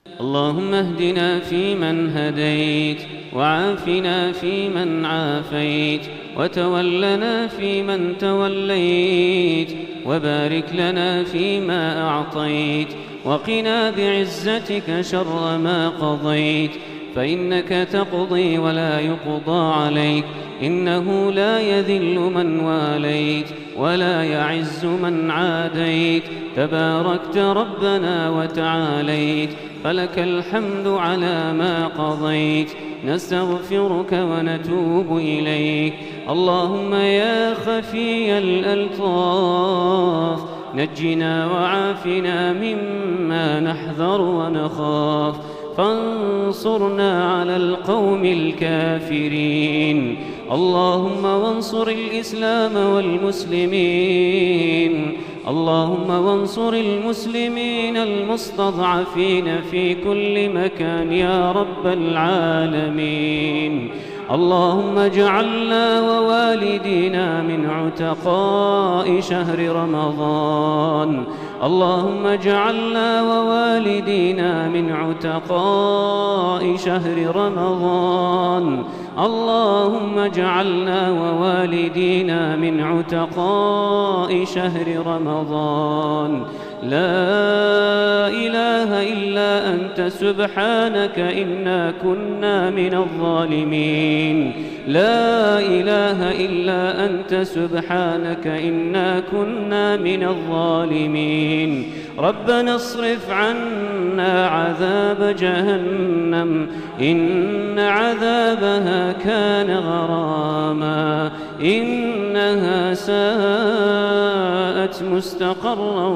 اللهم اهدنا فيمن هديت، وعافنا فيمن عافيت، وتولنا فيمن توليت، وبارك لنا فيما أعطيت، وقنا بعزتك شر ما قضيت، فإنك تقضي ولا يقضى عليك، إنه لا يذل من واليت ولا يعز من عاديت، تباركت ربنا وتعاليت، فلك الحمد على ما قضيت، نستغفرك ونتوب إليك. اللهم يا خفي الألطاف نجنا وعافنا مما نحذر ونخاف، فانصرنا على القوم الكافرين. اللهم وانصر الإسلام والمسلمين، اللهم وانصر المسلمين المستضعفين في كل مكان يا رب العالمين. اللهم اجعلنا ووالدينا من عتقاء شهر رمضان، اللهم اجعلنا ووالدينا من عتقاء شهر رمضان، اللهم اجعلنا ووالدينا من عتقاء شهر رمضان. لا إله إلا أنت سبحانك إنا كنا من الظالمين، لا إله إلا أنت سبحانك إنا كنا من الظالمين. ربنا اصرف عنا عذاب جهنم إن عذابها كان غراما، إنها ساءت مستقرا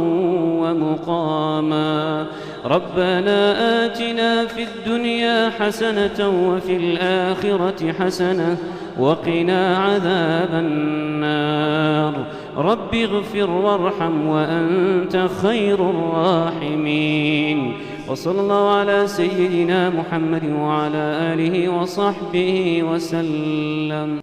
ومقاما. ربنا آتنا في الدنيا حسنة وفي الآخرة حسنة وقنا عذاب النار. رب اغفر وارحم وأنت خير الراحمين. وصلى الله على سيدنا محمد وعلى آله وصحبه وسلم.